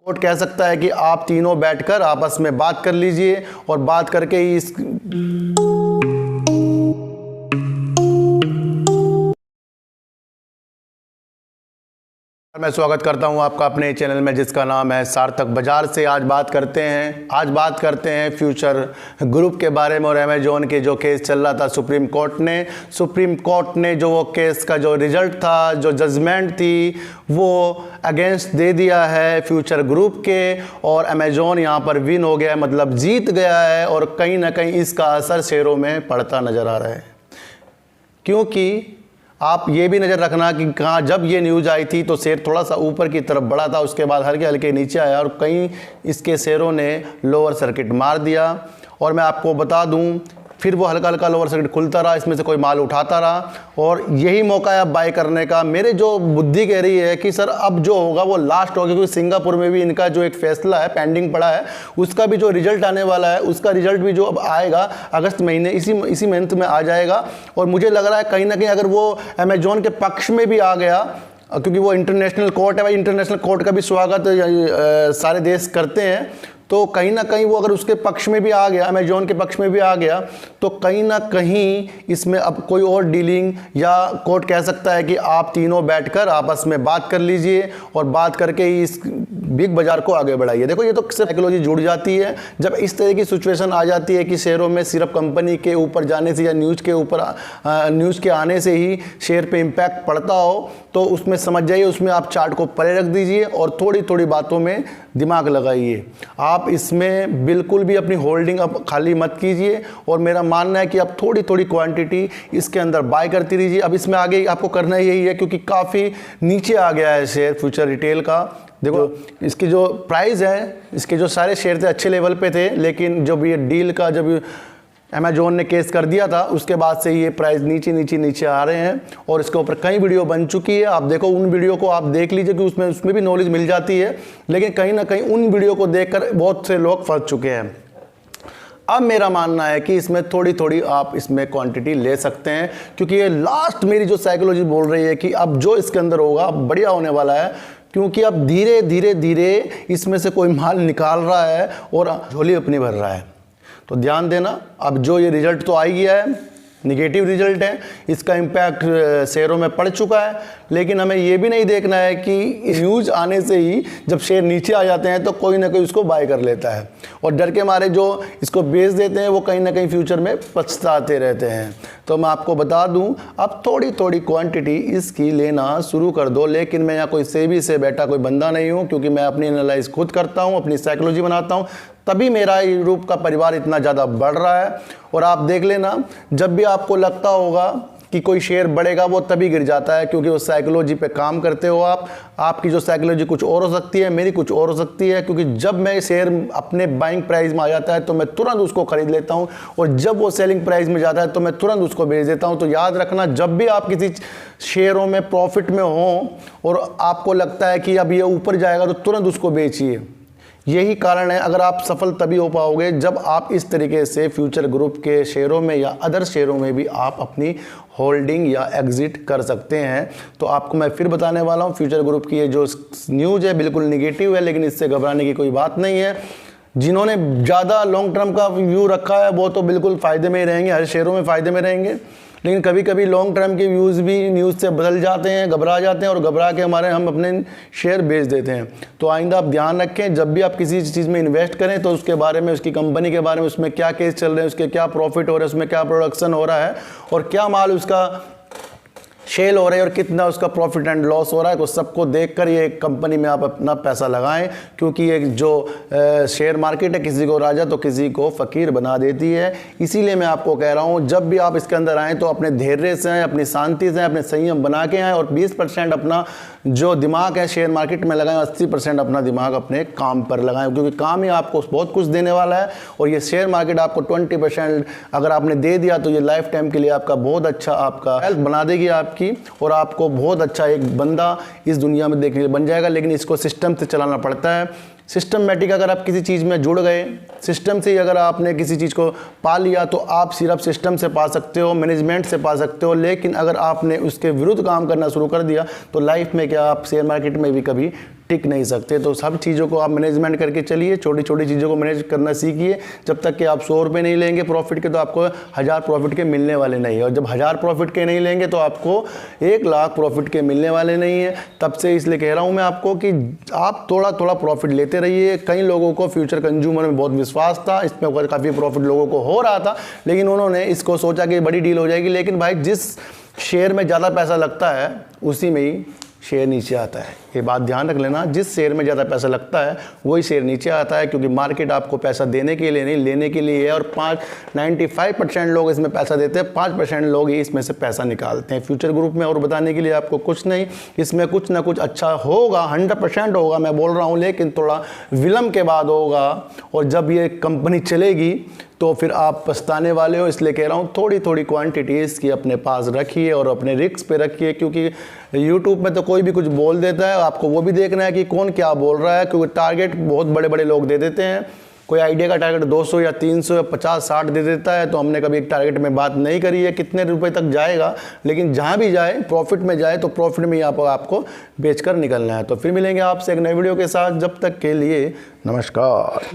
Court कह सकता है कि आप तीनों बैठकर आपस में बात कर लीजिए और बात करके ही इस मैं स्वागत करता हूं आपका अपने चैनल में जिसका नाम है सार्थक बाजार से। आज बात करते हैं फ्यूचर ग्रुप के बारे में और अमेजोन के जो केस चल रहा था सुप्रीम कोर्ट ने जो वो केस का जो रिजल्ट था, जो जजमेंट थी, वो अगेंस्ट दे दिया है फ्यूचर ग्रुप के और अमेजोन यहां पर विन हो गया है, मतलब जीत गया है। और कहीं ना कहीं इसका असर शेयरों में पड़ता नज़र आ रहा है, क्योंकि आप ये भी नज़र रखना कि कहाँ जब ये न्यूज़ आई थी तो शेयर थोड़ा सा ऊपर की तरफ बढ़ा था, उसके बाद हल्के हल्के नीचे आया और कई इसके शेयरों ने लोअर सर्किट मार दिया। और मैं आपको बता दूं, फिर वो हल्का हल्का लोअर सर्किट खुलता रहा, इसमें से कोई माल उठाता रहा और यही मौका है अब बाय करने का। मेरे जो बुद्धि कह रही है कि सर अब जो होगा वो लास्ट होगा, क्योंकि सिंगापुर में भी इनका जो एक फैसला है पेंडिंग पड़ा है, उसका भी जो रिजल्ट आने वाला है, उसका रिजल्ट भी जो अब आएगा अगस्त महीने, इसी मंथ में आ जाएगा। और मुझे लग रहा है कहीं ना कहीं अगर वो अमेजोन के पक्ष में भी आ गया, क्योंकि वो इंटरनेशनल कोर्ट है भाई, इंटरनेशनल कोर्ट का भी स्वागत सारे देश करते हैं, तो कहीं ना कहीं वो अगर उसके पक्ष में भी आ गया, अमेजोन के पक्ष में भी आ गया, तो कहीं ना कहीं इसमें अब कोई और डीलिंग या कोर्ट कह सकता है कि आप तीनों बैठकर आपस में बात कर लीजिए और बात करके ही इस बिग बाजार को आगे बढ़ाइए। देखो, ये तो साइकोलॉजी जुड़ जाती है जब इस तरह की सिचुएशन आ जाती है कि शेयरों में सिर्फ कंपनी के ऊपर जाने से या न्यूज़ के आने से ही शेयर पे इम्पैक्ट पड़ता हो, तो उसमें समझ जाइए, उसमें आप चार्ट को परे रख दीजिए और थोड़ी थोड़ी बातों में दिमाग लगाइए। आप इसमें बिल्कुल भी अपनी होल्डिंग अब खाली मत कीजिए और मेरा मानना है कि आप थोड़ी थोड़ी क्वांटिटी इसके अंदर बाय करती रहिए। अब इसमें आगे आपको करना यही है, क्योंकि काफ़ी नीचे आ गया है शेयर फ्यूचर रिटेल का। देखो, इसकी जो प्राइस है, इसके जो सारे शेयर थे अच्छे लेवल पे थे, लेकिन जब ये डील का जब अमेजोन ने केस कर दिया था उसके बाद से ये प्राइस नीचे आ रहे हैं और इसके ऊपर कई वीडियो बन चुकी है। आप देखो, उन वीडियो को आप देख लीजिए कि उसमें भी नॉलेज मिल जाती है, लेकिन कहीं ना कहीं उन वीडियो को देखकर बहुत से लोग फंस चुके हैं। अब मेरा मानना है कि इसमें थोड़ी थोड़ी आप इसमें क्वांटिटी ले सकते हैं, क्योंकि ये लास्ट मेरी जो साइकोलॉजी बोल रही है कि अब जो इसके अंदर होगा बढ़िया होने वाला है, क्योंकि अब धीरे धीरे इसमें से कोई माल निकाल रहा है और झोली अपनी भर रहा है। तो ध्यान देना, अब जो ये रिजल्ट तो आ ही गया है, निगेटिव रिजल्ट है, इसका इम्पैक्ट शेयरों में पड़ चुका है, लेकिन हमें ये भी नहीं देखना है कि न्यूज़ आने से ही जब शेयर नीचे आ जाते हैं तो कोई ना कोई उसको बाय कर लेता है और डर के मारे जो इसको बेच देते हैं वो कहीं ना कहीं फ्यूचर में पछताते रहते हैं। तो मैं आपको बता दूं, अब थोड़ी थोड़ी क्वांटिटी इसकी लेना शुरू कर दो। लेकिन मैं यहाँ कोई सेबी से बैठा कोई बंदा नहीं हूँ, क्योंकि मैं अपनी एनालाइज खुद करता हूँ, अपनी साइकोलॉजी बनाता हूँ, तभी मेरा यूरोप का परिवार इतना ज़्यादा बढ़ रहा है। और आप देख लेना, जब भी आपको लगता होगा कि कोई शेयर बढ़ेगा वो तभी गिर जाता है, क्योंकि उस साइकोलॉजी पे काम करते हो आप। आपकी जो साइकोलॉजी कुछ और हो सकती है, मेरी कुछ और हो सकती है, क्योंकि जब मैं शेयर अपने बाइंग प्राइस में आ जाता है तो मैं तुरंत उसको खरीद लेता हूं और जब वो सेलिंग प्राइस में जाता है तो मैं तुरंत उसको बेच देता हूं। तो याद रखना, जब भी आप किसी शेयरों में प्रॉफिट में हो और आपको लगता है कि अब ये ऊपर जाएगा तो तुरंत उसको बेचिए। यही कारण है, अगर आप सफल तभी हो पाओगे जब आप इस तरीके से फ्यूचर ग्रुप के शेयरों में या अदर शेयरों में भी आप अपनी होल्डिंग या एग्जिट कर सकते हैं। तो आपको मैं फिर बताने वाला हूं, फ्यूचर ग्रुप की ये जो न्यूज़ है बिल्कुल निगेटिव है, लेकिन इससे घबराने की कोई बात नहीं है। जिन्होंने ज़्यादा लॉन्ग टर्म का व्यू रखा है वो तो बिल्कुल फ़ायदे में ही रहेंगे, हर शेयरों में फ़ायदे में रहेंगे। लेकिन कभी कभी लॉन्ग टर्म के व्यूज़ भी न्यूज़ से बदल जाते हैं, घबरा जाते हैं और घबरा के हम अपने शेयर बेच देते हैं। तो आइंदा आप ध्यान रखें, जब भी आप किसी चीज़ में इन्वेस्ट करें तो उसके बारे में, उसकी कंपनी के बारे में, उसमें क्या केस चल रहे हैं, उसके क्या प्रॉफिट हो रहा है, उसमें क्या प्रोडक्शन हो रहा है और क्या माल उसका शेल हो रहा है और कितना उसका प्रॉफिट एंड लॉस हो रहा है, तो सबको देखकर ये कंपनी में आप अपना पैसा लगाएं। क्योंकि ये जो शेयर मार्केट है किसी को राजा तो किसी को फ़कीर बना देती है। इसीलिए मैं आपको कह रहा हूँ, जब भी आप इसके अंदर आएँ तो अपने धैर्य से आएँ, अपनी शांति से आएँ, अपने संयम बना के आएँ और 20% अपना जो दिमाग है शेयर मार्केट में लगाएं, 80% अपना दिमाग अपने काम पर लगाएं, क्योंकि काम ही आपको बहुत कुछ देने वाला है। और ये शेयर मार्केट आपको 20% अगर आपने दे दिया तो ये लाइफ टाइम के लिए आपका बहुत अच्छा आपका हेल्थ बना देगी आपकी, और आपको बहुत अच्छा एक बंदा इस दुनिया में देखने के लिए बन जाएगा। लेकिन इसको सिस्टम से चलाना पड़ता है। सिस्टमेटिक अगर आप किसी चीज़ में जुड़ गए, सिस्टम से ही अगर आपने किसी चीज़ को पा लिया तो आप सिर्फ सिस्टम से पा सकते हो, मैनेजमेंट से पा सकते हो। लेकिन अगर आपने उसके विरुद्ध काम करना शुरू कर दिया तो लाइफ में क्या आप शेयर मार्केट में भी कभी टिक नहीं सकते। तो सब चीज़ों को आप मैनेजमेंट करके चलिए, छोटी छोटी चीज़ों को मैनेज करना सीखिए। जब तक कि आप 100 रुपये नहीं लेंगे प्रॉफिट के तो आपको 1000 प्रॉफिट के मिलने वाले नहीं है, और जब 1000 प्रॉफिट के नहीं लेंगे तो आपको 1 लाख प्रॉफिट के मिलने वाले नहीं है। तब से इसलिए कह रहा हूँ मैं आपको कि आप थोड़ा थोड़ा प्रॉफिट लेते रहिए। कई लोगों को फ्यूचर कंज्यूमर में बहुत विश्वास था, इसमें काफ़ी प्रॉफिट लोगों को हो रहा था, लेकिन उन्होंने इसको सोचा कि बड़ी डील हो जाएगी। लेकिन भाई जिस शेयर में ज़्यादा पैसा लगता है उसी में ही शेयर नीचे आता है। ये बात ध्यान रख लेना, जिस शेयर में ज़्यादा पैसा लगता है वही शेयर नीचे आता है, क्योंकि मार्केट आपको पैसा देने के लिए नहीं लेने के लिए है। और 95% लोग इसमें पैसा देते हैं, 5% लोग ही इसमें से पैसा निकालते हैं फ्यूचर ग्रुप में। और बताने के लिए आपको कुछ नहीं, इसमें कुछ ना कुछ अच्छा होगा, 100% होगा मैं बोल रहा हूँ, लेकिन थोड़ा विलंब के बाद होगा। और जब ये कंपनी चलेगी तो फिर आप पछताने वाले हो। इसलिए कह रहा हूँ थोड़ी थोड़ी क्वांटिटी इसकी अपने पास रखिए और अपने रिस्क पे रखिए, क्योंकि यूट्यूब में तो कोई भी कुछ बोल देता है, आपको वो भी देखना है कि कौन क्या बोल रहा है, क्योंकि टारगेट बहुत बड़े बड़े लोग दे देते हैं। कोई आइडिया का टारगेट 200 या 300 या 50-60 दे देता है, तो हमने कभी एक टारगेट में बात नहीं करी है कितने रुपए तक जाएगा, लेकिन जहाँ भी जाए प्रॉफिट में जाए तो प्रॉफिट में ही आपको बेचकर निकलना है। तो फिर मिलेंगे आपसे एक नए वीडियो के साथ, जब तक के लिए नमस्कार।